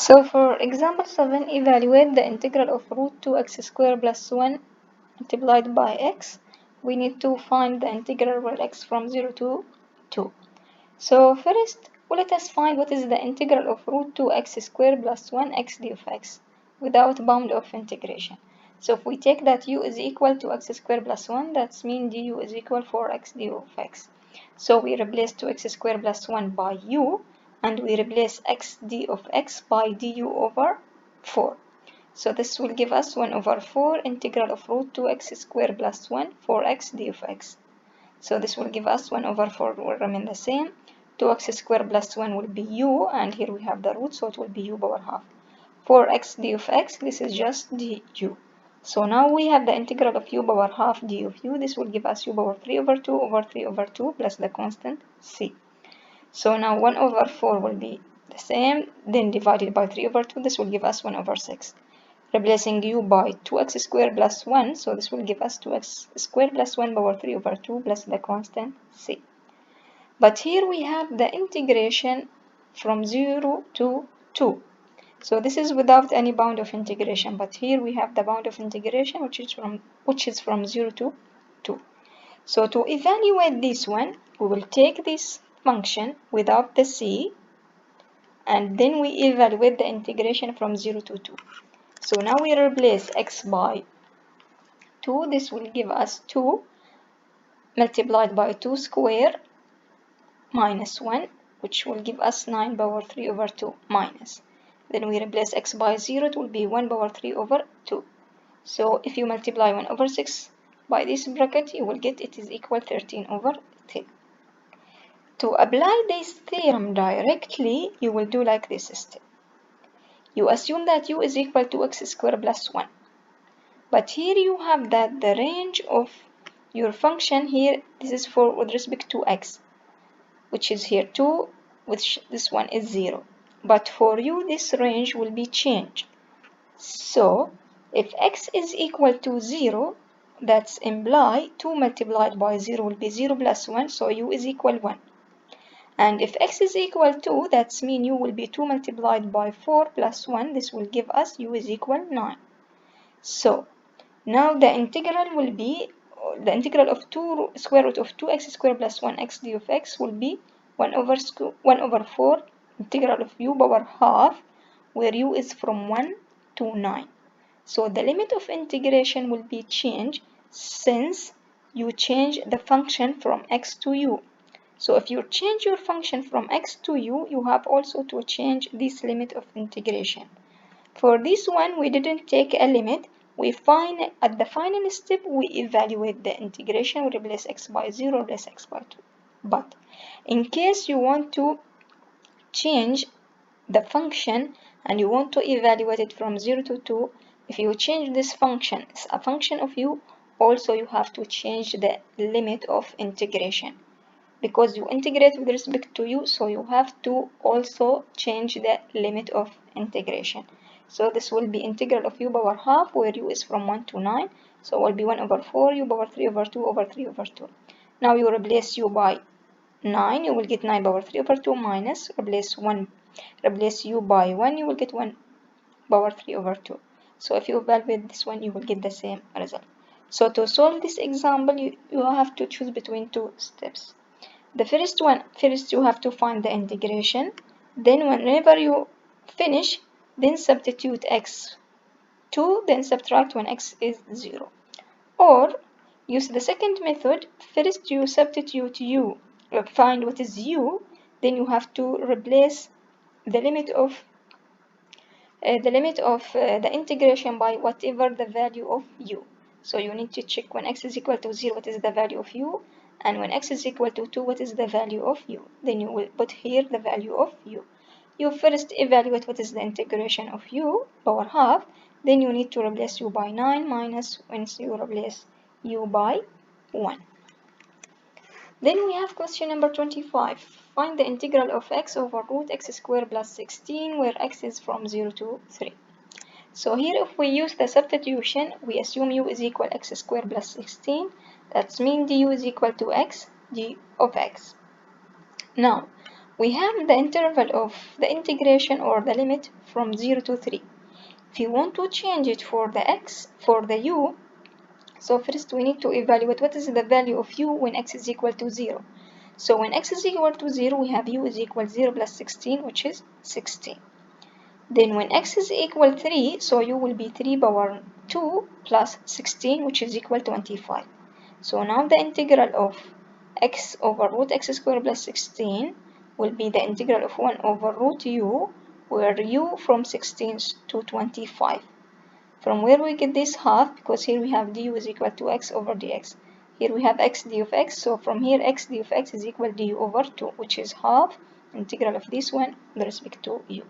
So for example 7, evaluate the integral of root 2x squared plus 1 multiplied by x. We need to find the integral where x from 0 to 2. So first, let us find what is the integral of root 2x squared plus 1x d of x without bound of integration. So if we take that u is equal to x squared plus 1, that means du is equal 4x d of x. So we replace 2x squared plus 1 by u, and we replace x d of x by du over 4. So this will give us 1 over 4 integral of root 2x squared plus 1 4x d of x. So this will give us 1 over 4 will remain the same. 2x squared plus 1 will be u, and here we have the root, so it will be u power half. 4x d of x, this is just du. So now we have the integral of u power half d of u. This will give us u power 3 over 2 over 3 over 2 plus the constant c. So now 1 over 4 will be the same, then divided by 3 over 2, this will give us 1 over 6. Replacing u by 2x squared plus 1, so this will give us 2x squared plus 1 power 3 over 2 plus the constant c. But here we have the integration from 0 to 2. So this is without any bound of integration, but here we have the bound of integration which is from 0 to 2. So to evaluate this one, we will take this function without the c, and then we evaluate the integration from 0 to 2. So now we replace x by 2. This will give us 2 multiplied by 2 square minus 1, which will give us 9 power 3 over 2 minus. Then we replace x by 0, it will be 1 power 3 over 2. So if you multiply 1 over 6 by this bracket, you will get it is equal 13 over 10. To apply this theorem directly, you will do like this step. You assume that u is equal to x squared plus 1. But here you have that the range of your function here, this is for with respect to x, which is here 2, which this one is 0. But for you, this range will be changed. So, if x is equal to 0, that's imply 2 multiplied by 0 will be 0 plus 1, so u is equal 1. And if x is equal to, that's mean u will be 2 multiplied by 4 plus 1, this will give us u is equal 9. So, now the integral will be, the integral of square root of 2x squared plus 1x d of x will be 1 over 4 integral of u power half, where u is from 1 to 9. So the limit of integration will be changed since you change the function from x to u. So if you change your function from x to u, you have also to change this limit of integration. For this one, we didn't take a limit. We find at the final step, we evaluate the integration. We replace x by 0, replace x by 2. But in case you want to change the function and you want to evaluate it from 0 to 2, if you change this function, it's a function of u, also you have to change the limit of integration. Because you integrate with respect to u, so you have to also change the limit of integration. So this will be integral of u power half, where u is from 1 to 9. So it will be 1 over 4, u power 3 over 2 over 3 over 2. Now you replace u by 9, you will get 9 power 3 over 2 minus, replace u by 1, you will get 1 power 3 over 2. So if you evaluate this one, you will get the same result. So to solve this example, you have to choose between two steps. The first one, first you have to find the integration. Then whenever you finish, then substitute x2, then subtract when x is 0. Or use the second method. First you substitute u, find what is u, then you have to replace the limit of the integration by whatever the value of u. So you need to check when x is equal to 0, what is the value of u, and when x is equal to 2, what is the value of u. Then you will put here the value of u. You first evaluate what is the integration of u power half, then you need to replace u by 9 minus once you replace u by 1. Then we have question number 25. Find the integral of x over root x squared plus 16, where x is from 0 to 3. So here if we use the substitution, we assume u is equal x squared plus 16. That means du is equal to x d of x. Now, we have the interval of the integration or the limit from 0 to 3. If you want to change it for the u, so first we need to evaluate what is the value of u when x is equal to 0. So when x is equal to 0, we have u is equal to 0 plus 16, which is 16. Then when x is equal 3, so u will be 3 power 2 plus 16, which is equal to 25. So now the integral of x over root x squared plus 16 will be the integral of 1 over root u, where u from 16 to 25. From where we get this half, because here we have du is equal to x over dx. Here we have x d of x, so from here x d of x is equal to du over 2, which is half integral of this one with respect to u.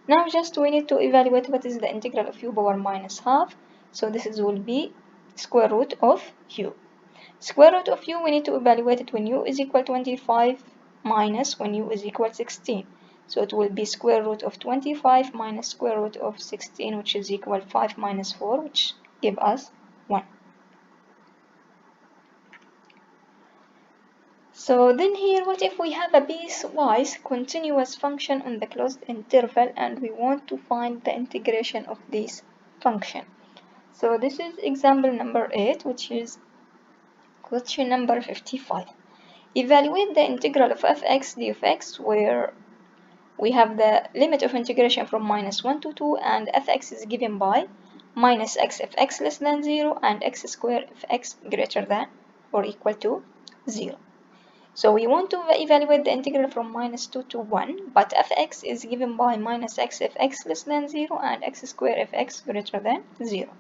Now just we need to evaluate what is the integral of u power minus half. So this will be square root of u. Square root of u, we need to evaluate it when u is equal to 25 minus when u is equal to 16. So it will be square root of 25 minus square root of 16, which is equal to 5 minus 4, which give us 1. So then here, what if we have a piecewise continuous function on the closed interval and we want to find the integration of this function? So this is example number 8, which is question number 55. Evaluate the integral of fx d of x, where we have the limit of integration from minus 1 to 2, and fx is given by minus x if x less than 0 and x squared if x greater than or equal to 0. So we want to evaluate the integral from minus 2 to 1, but fx is given by minus x if x less than 0 and x squared if x greater than 0.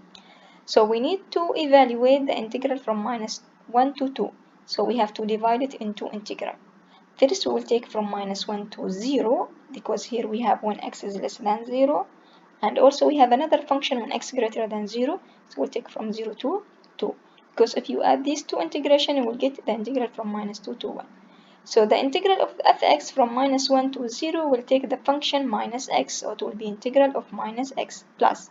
So we need to evaluate the integral from minus 1 to 2. So we have to divide it into integral. First we will take from minus 1 to 0, because here we have when x is less than 0, and also we have another function when x greater than 0, so we'll take from 0 to 2. Because if you add these two integration, you will get the integral from minus 2 to 1. So the integral of fx from minus 1 to 0 will take the function minus x, so it will be integral of minus x plus.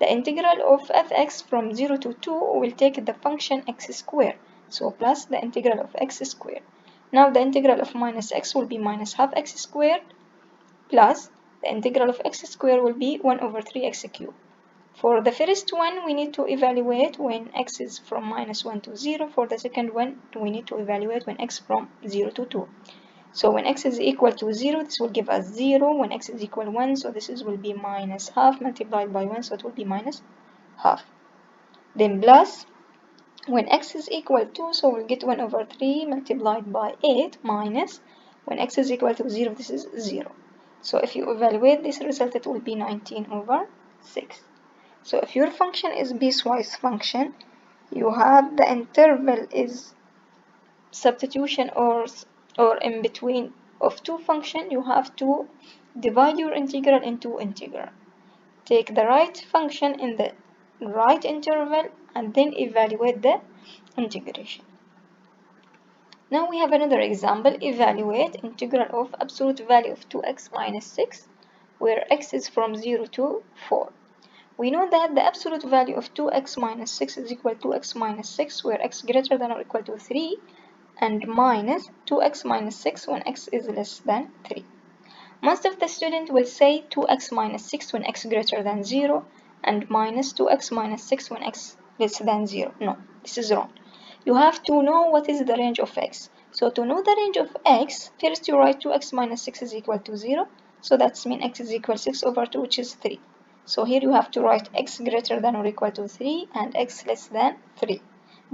The integral of fx from 0 to 2 will take the function x squared, so plus the integral of x squared. Now the integral of minus x will be minus half x squared plus the integral of x squared will be 1 over 3x cubed. For the first one, we need to evaluate when x is from minus 1 to 0. For the second one, we need to evaluate when x from 0 to 2. So when x is equal to 0, this will give us 0. When x is equal to 1, so this will be minus half multiplied by 1, so it will be minus half. Then plus, when x is equal to 2, so we'll get 1 over 3 multiplied by 8 minus, when x is equal to 0, this is 0. So if you evaluate this result, it will be 19 over 6. So if your function is piecewise function, you have the interval is substitution or in between of two functions, you have to divide your integral into integral. Take the right function in the right interval and then evaluate the integration. Now we have another example. Evaluate integral of absolute value of 2x minus 6, where x is from 0 to 4. We know that the absolute value of 2x minus 6 is equal to x minus 6, where x greater than or equal to 3, and minus 2x minus 6 when x is less than 3. Most of the students will say 2x minus 6 when x greater than 0, and minus 2x minus 6 when x less than 0. No, this is wrong. You have to know what is the range of x. So to know the range of x, first you write 2x minus 6 is equal to 0. So that means x is equal to 6 over 2, which is 3. So here you have to write x greater than or equal to 3 and x less than 3.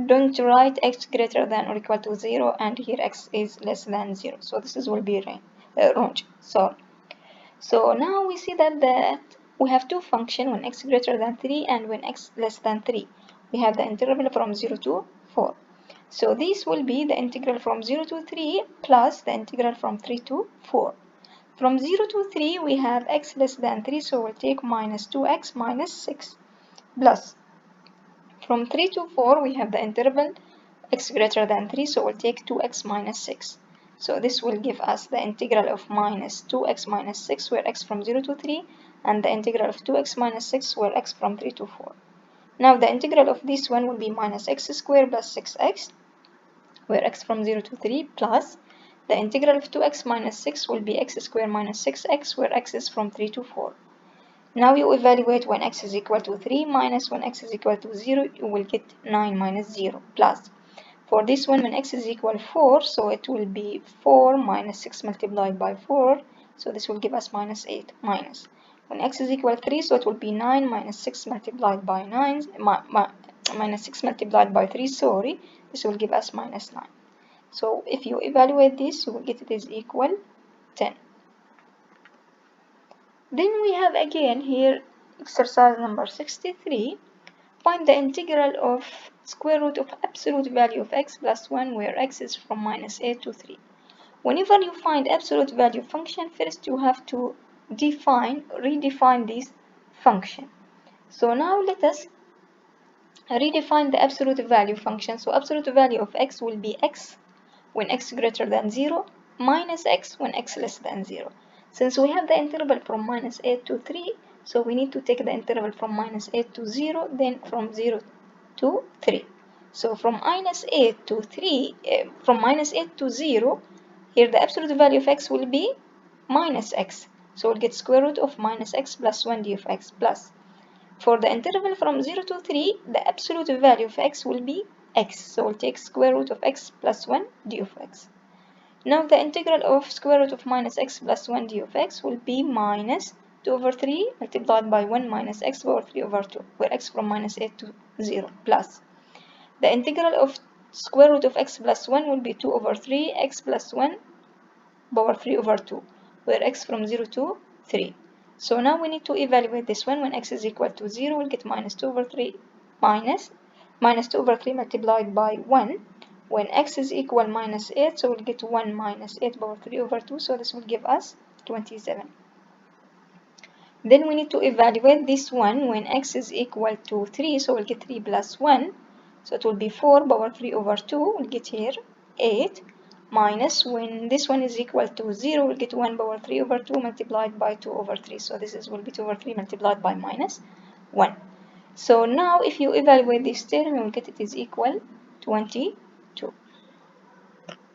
Don't write x greater than or equal to 0 and here x is less than 0. So this will be wrong. So now we see that we have two functions when x greater than 3 and when x less than 3. We have the interval from 0 to 4. So this will be the integral from 0 to 3 plus the integral from 3 to 4. From 0 to 3, we have x less than 3, so we'll take minus 2x minus 6 plus. From 3 to 4, we have the interval x greater than 3, so we'll take 2x minus 6. So this will give us the integral of minus 2x minus 6, where x from 0 to 3, and the integral of 2x minus 6, where x from 3 to 4. Now the integral of this one will be minus x squared plus 6x, where x from 0 to 3, plus the integral of 2x minus 6 will be x squared minus 6x, where x is from 3 to 4. Now you evaluate when x is equal to 3 minus when x is equal to 0, you will get 9 minus 0 plus. For this one, when x is equal 4, so it will be 4 minus 6 multiplied by 4, so this will give us minus 8 minus. When x is equal 3, so it will be 9 minus 6 multiplied by 9, minus 6 multiplied by 3, sorry, this will give us minus 9. So if you evaluate this, you will get it is equal 10. Then we have again here exercise number 63. Find the integral of square root of absolute value of x plus 1, where x is from minus 8 to 3. Whenever you find absolute value function, first you have to redefine this function. So now let us redefine the absolute value function. So absolute value of x will be x when x greater than 0 minus x when x less than 0. Since we have the interval from minus 8 to 3, so we need to take the interval from minus 8 to 0, then from 0 to 3. So from minus 8 to 3, from minus 8 to 0, here the absolute value of x will be minus x. So we'll get square root of minus x plus 1 d of x plus. For the interval from 0 to 3, the absolute value of x will be x. So we'll take square root of x plus 1 d of x. Now the integral of square root of minus x plus 1 d of x will be minus 2 over 3 multiplied by 1 minus x power 3 over 2, where x from minus 8 to 0 plus. The integral of square root of x plus 1 will be 2 over 3 x plus 1 power 3 over 2, where x from 0 to 3. So now we need to evaluate this one. When x is equal to 0, we'll get minus 2 over 3 minus 2 over 3 multiplied by 1. When x is equal minus 8, so we'll get 1 minus 8 power 3 over 2, so this will give us 27. Then we need to evaluate this one when x is equal to 3, so we'll get 3 plus 1, so it will be 4 power 3 over 2, we'll get here 8, minus when this one is equal to 0, we'll get 1 power 3 over 2 multiplied by 2 over 3, so this will be 2 over 3 multiplied by minus 1. So now if you evaluate this term, you will get it is equal 27.